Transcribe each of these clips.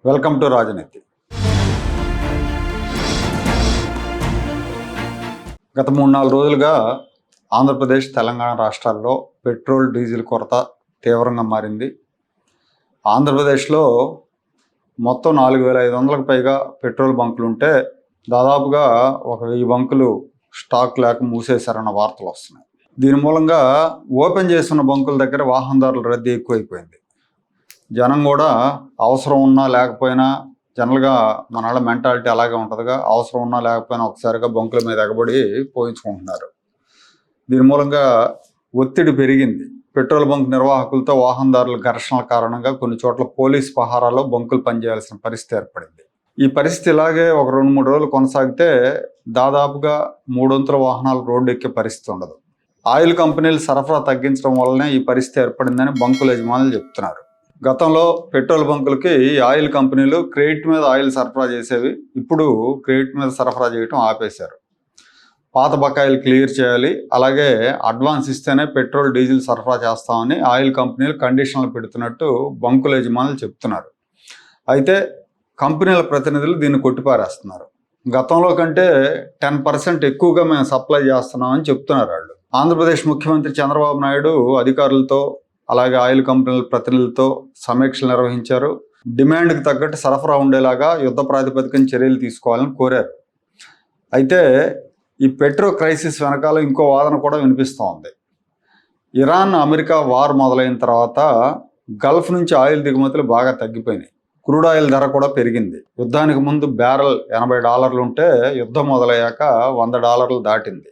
Welcome to రాజనీతి. గత 3-4 రోజులుగా ఆంధ్రప్రదేశ్, తెలంగాణ రాష్ట్రాల్లో పెట్రోల్, డీజిల్ కొరత తీవ్రంగా మారింది. ఆంధ్రప్రదేశ్లో మొత్తం 4,500కు పైగా పెట్రోల్ బంకులు ఉంటే దాదాపుగా 1,000 బంకులు స్టాక్ లేక మూసేశారన్న వార్తలు వస్తున్నాయి. దీని మూలంగా ఓపెన్ చేస్తున్న బంకుల దగ్గర వాహనదారుల రద్దీ ఎక్కువైపోయింది. జనం కూడా అవసరం ఉన్నా లేకపోయినా, జనరల్గా మన వాళ్ళ మెంటాలిటీ అలాగే ఉంటుందిగా, అవసరం ఉన్నా లేకపోయినా ఒకసారిగా బంకుల మీద ఎగబడి పోయించుకుంటున్నారు. దీని మూలంగా ఒత్తిడి పెరిగింది. పెట్రోల్ బంక్ నిర్వాహకులతో వాహనదారుల ఘర్షణల కారణంగా కొన్ని చోట్ల పోలీస్ పహారాలో బంకులు పనిచేయాల్సిన పరిస్థితి ఏర్పడింది. ఈ పరిస్థితి ఇలాగే ఒక 2-3 రోజులు కొనసాగితే దాదాపుగా 300 వాహనాలు రోడ్డు ఎక్కే పరిస్థితి ఉండదు. ఆయిల్ కంపెనీలు సరఫరా తగ్గించడం వల్లనే ఈ పరిస్థితి ఏర్పడిందని బంకుల యజమానులు చెప్తున్నారు. గతంలో పెట్రోల్ బంకులకి ఆయిల్ కంపెనీలు క్రెడిట్ మీద ఆయిల్ సరఫరా చేసేవి. ఇప్పుడు క్రెడిట్ మీద సరఫరా చేయడం ఆపేశారు. పాత బకాయిలు క్లియర్ చేయాలి, అలాగే అడ్వాన్స్ ఇస్తేనే పెట్రోల్, డీజిల్ సరఫరా చేస్తామని ఆయిల్ కంపెనీలు కండిషన్లు పెడుతున్నట్టు బంకుల యజమానులు చెప్తున్నారు. అయితే కంపెనీల ప్రతినిధులు దీన్ని కొట్టిపారేస్తున్నారు. గతంలో కంటే 10% ఎక్కువగా మేము సప్లై చేస్తున్నామని చెప్తున్నారు వాళ్ళు. ఆంధ్రప్రదేశ్ ముఖ్యమంత్రి చంద్రబాబు నాయుడు అధికారులతో, అలాగే ఆయిల్ కంపెనీల ప్రతినిధులతో సమీక్షలు నిర్వహించారు. డిమాండ్కి తగ్గట్టు సరఫరా ఉండేలాగా యుద్ధ ప్రాతిపదికన చర్యలు తీసుకోవాలని కోరారు. అయితే ఈ పెట్రో క్రైసిస్ వెనకాల ఇంకో వాదన కూడా వినిపిస్తూ ఉంది. ఇరాన్, అమెరికా వార్ మొదలైన తర్వాత గల్ఫ్ నుంచి ఆయిల్ దిగుమతులు బాగా తగ్గిపోయినాయి. క్రూడ్ ఆయిల్ ధర కూడా పెరిగింది. యుద్ధానికి ముందు బ్యారెల్ $80 ఉంటే యుద్ధం మొదలయ్యాక $100 దాటింది.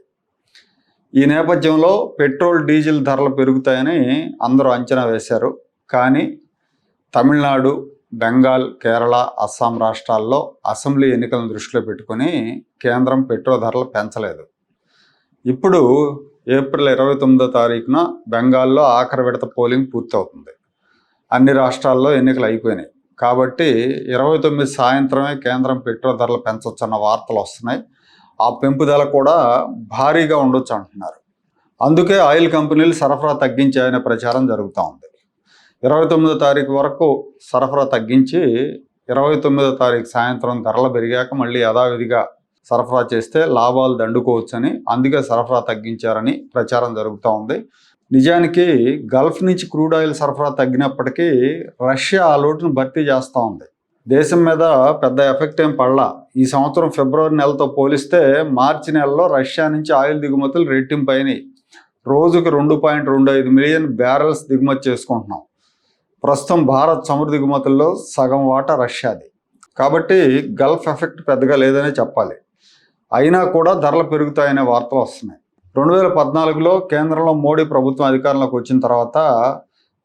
ఈ నేపథ్యంలో పెట్రోల్, డీజిల్ ధరలు పెరుగుతాయని అందరూ అంచనా వేశారు. కానీ తమిళనాడు, బెంగాల్, కేరళ, అస్సాం రాష్ట్రాల్లో అసెంబ్లీ ఎన్నికలను దృష్టిలో పెట్టుకుని కేంద్రం పెట్రోల్ ధరలు పెంచలేదు. ఇప్పుడు ఏప్రిల్ 29వ తారీఖున బెంగాల్లో ఆఖరి విడత పోలింగ్ పూర్తవుతుంది. అన్ని రాష్ట్రాల్లో ఎన్నికలు అయిపోయినాయి. కాబట్టి 29 సాయంత్రమే కేంద్రం పెట్రోల్ ధరలు పెంచొచ్చన్న వార్తలు వస్తున్నాయి. ఆ పెంపుదల కూడా భారీగా ఉండొచ్చు అంటున్నారు. అందుకే ఆయిల్ కంపెనీలు సరఫరా తగ్గించాయనే ప్రచారం జరుగుతూ ఉంది. 29వ తారీఖు వరకు సరఫరా తగ్గించి 29వ తారీఖు సాయంత్రం ధరలు పెరిగాక మళ్ళీ యథావిధిగా సరఫరా చేస్తే లాభాలు దండుకోవచ్చని, అందుకే సరఫరా తగ్గించారని ప్రచారం జరుగుతూ ఉంది. నిజానికి గల్ఫ్ నుంచి క్రూడ్ ఆయిల్ సరఫరా తగ్గినప్పటికీ రష్యా ఆ లోటును భర్తీ చేస్తూ ఉంది. దేశం మీద పెద్ద ఎఫెక్ట్ ఏం పడలా. ఈ సంవత్సరం ఫిబ్రవరి నెలతో పోలిస్తే మార్చి నెలలో రష్యా నుంచి ఆయిల్ దిగుమతులు రెట్టింపు అయినాయి. రోజుకు 2.25 మిలియన్ బ్యారెల్స్ దిగుమతి చేసుకుంటున్నాం. ప్రస్తుతం భారత్ చమురు దిగుమతుల్లో సగం వాటా రష్యాది. కాబట్టి గల్ఫ్ ఎఫెక్ట్ పెద్దగా లేదనే చెప్పాలి. అయినా కూడా ధరలు పెరుగుతాయనే వార్తలు వస్తున్నాయి. 2014లో కేంద్రంలో మోడీ ప్రభుత్వం అధికారంలోకి వచ్చిన తర్వాత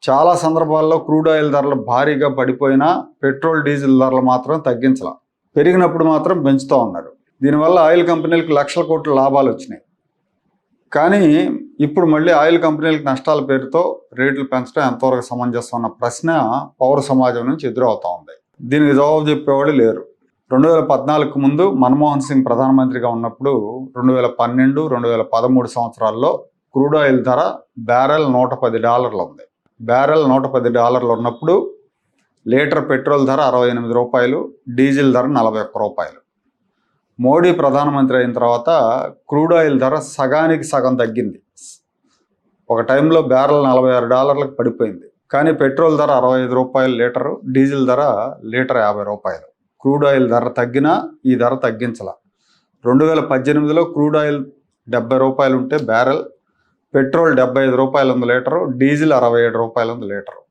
చాలా సందర్భాల్లో క్రూడ్ ఆయిల్ ధరలు భారీగా పడిపోయినా పెట్రోల్, డీజిల్ ధరలు మాత్రం తగ్గించాల. పెరిగినప్పుడు మాత్రం పెంచుతూ ఉన్నారు. దీనివల్ల ఆయిల్ కంపెనీలకు లక్షల కోట్ల లాభాలు వచ్చినాయి. కానీ ఇప్పుడు మళ్ళీ ఆయిల్ కంపెనీలకు నష్టాల పేరుతో రేట్లు పెంచడం ఎంతవరకు సమంజసం అన్న ప్రశ్న పౌర సమాజం నుంచి ఎదురవుతూ ఉంది. దీనికి జవాబు చెప్పేవాళ్ళు లేరు. 2014కు ముందు మన్మోహన్ సింగ్ ప్రధానమంత్రిగా ఉన్నప్పుడు 2012, 2013 సంవత్సరాల్లో క్రూడ్ ఆయిల్ ధర బ్యారెల్ $110 ఉంది. బ్యారెల్ $110 ఉన్నప్పుడు లీటర్ పెట్రోల్ ధర ₹68, డీజిల్ ధర ₹41. మోడీ ప్రధానమంత్రి అయిన తర్వాత క్రూడ్ ఆయిల్ ధర సగానికి సగం తగ్గింది. ఒక టైంలో బ్యారెల్ $46లకు పడిపోయింది. కానీ పెట్రోల్ ధర ₹65 లీటరు, డీజిల్ ధర లీటర్ ₹50. క్రూడ్ ఆయిల్ ధర తగ్గినా ఈ ధర తగ్గించాల. 2018లో క్రూడ్ ఆయిల్ ₹70 ఉంటే బ్యారెల్, పెట్రోల్ ₹75 ఉంది లీటరు, డీజిల్ ₹67 ఉంది లీటరు.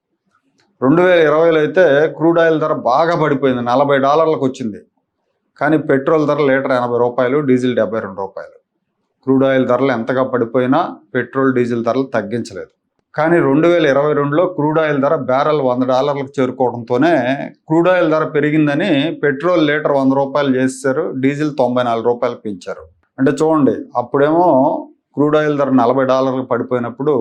2020లో అయితే క్రూడ్ ఆయిల్ ధర బాగా పడిపోయింది, $40లకు వచ్చింది. కానీ పెట్రోల్ ధర లీటర్ ₹80, డీజిల్ ₹72. క్రూడ్ ఆయిల్ ధరలు ఎంతగా పడిపోయినా పెట్రోల్, డీజిల్ ధరలు తగ్గించలేదు. కానీ 2022లో క్రూడ్ ఆయిల్ ధర బ్యారెల్ $100లకు చేరుకోవడంతోనే క్రూడ్ ఆయిల్ ధర పెరిగిందని పెట్రోల్ లీటర్ ₹100 చేశారు, డీజిల్ $94 పెంచారు. అంటే చూడండి, అప్పుడేమో క్రూడ్ ఆయిల్ ధర $40లకు పడిపోయినప్పుడు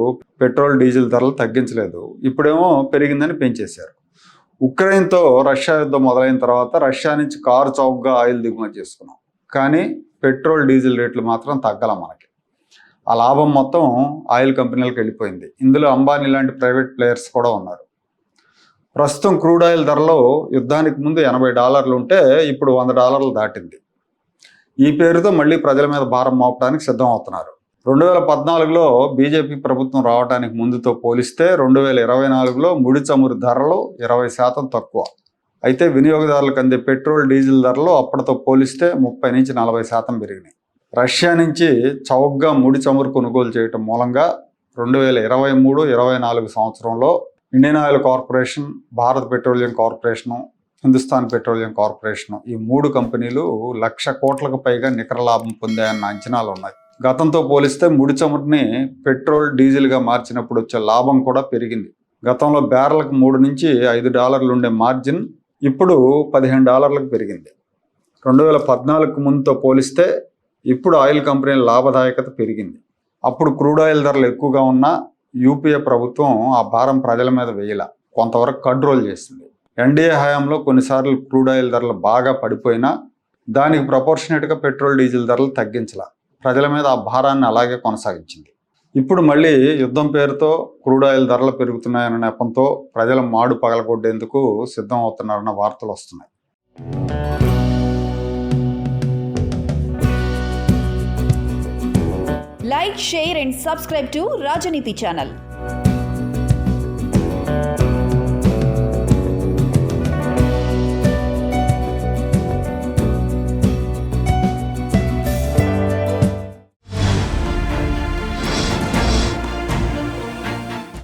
పెట్రోల్, డీజిల్ ధరలు తగ్గించలేదు. ఇప్పుడేమో పెరిగిందని పెంచేశారు. ఉక్రెయిన్తో రష్యా యుద్ధం మొదలైన తర్వాత రష్యా నుంచి కారు చౌకగా ఆయిల్ దిగుమతి చేసుకున్నాం. కానీ పెట్రోల్, డీజిల్ రేట్లు మాత్రం తగ్గల మనకి. ఆ లాభం మొత్తం ఆయిల్ కంపెనీలకు వెళ్ళిపోయింది. ఇందులో అంబానీ లాంటి ప్రైవేట్ ప్లేయర్స్ కూడా ఉన్నారు. ప్రస్తుతం క్రూడ్ ఆయిల్ ధరలో యుద్ధానికి ముందు $80 ఉంటే ఇప్పుడు $100 దాటింది. ఈ పేరుతో మళ్ళీ ప్రజల మీద భారం మోపడానికి సిద్ధం అవుతున్నారు. 2014లో బీజేపీ ప్రభుత్వం రావడానికి ముందుతో పోలిస్తే 2024లో ముడి చమురు ధరలు 20% తక్కువ. అయితే వినియోగదారులకు అందే పెట్రోల్, డీజిల్ ధరలు అప్పటితో పోలిస్తే 30-40% పెరిగినాయి. రష్యా నుంచి చౌకగా ముడి చమురు కొనుగోలు చేయటం మూలంగా 2023-24 సంవత్సరంలో Indian oil corporation, Bharat petroleum corporation, Hindustan petroleum corporation ఈ 3 కంపెనీలు 1,00,000 కోట్లకు పైగా నికర లాభం పొందాయన్న అంచనాలు ఉన్నాయి. గతంతో పోలిస్తే ముడి చమురుని పెట్రోల్, డీజిల్గా మార్చినప్పుడు వచ్చే లాభం కూడా పెరిగింది. గతంలో బ్యారెల్కు $3-5 ఉండే మార్జిన్ ఇప్పుడు $15 పెరిగింది. 2014కు ముందుతో పోలిస్తే ఇప్పుడు ఆయిల్ కంపెనీల లాభదాయకత పెరిగింది. అప్పుడు క్రూడ్ ఆయిల్ ధరలు ఎక్కువగా ఉన్నా యూపీఏ ప్రభుత్వం ఆ భారం ప్రజల మీద వేయలా, కొంతవరకు కంట్రోల్ చేసింది. ఎన్డీఏ హయాంలో కొన్నిసార్లు క్రూడ్ ఆయిల్ ధరలు బాగా పడిపోయినా దానికి ప్రపోర్షనేట్గా పెట్రోల్, డీజిల్ ధరలు తగ్గించలా, ప్రజల మీద ఆ భారాన్ని అలాగే కొనసాగించింది. ఇప్పుడు మళ్ళీ యుద్ధం పేరుతో క్రూడ్ ఆయిల్ ధరలు పెరుగుతున్నాయన్న నెపంతో ప్రజల మాడు పగలగొట్టేందుకు సిద్ధం అవుతున్నారన్న వార్తలు వస్తున్నాయి. Like, share and subscribe to Rajaniti channel.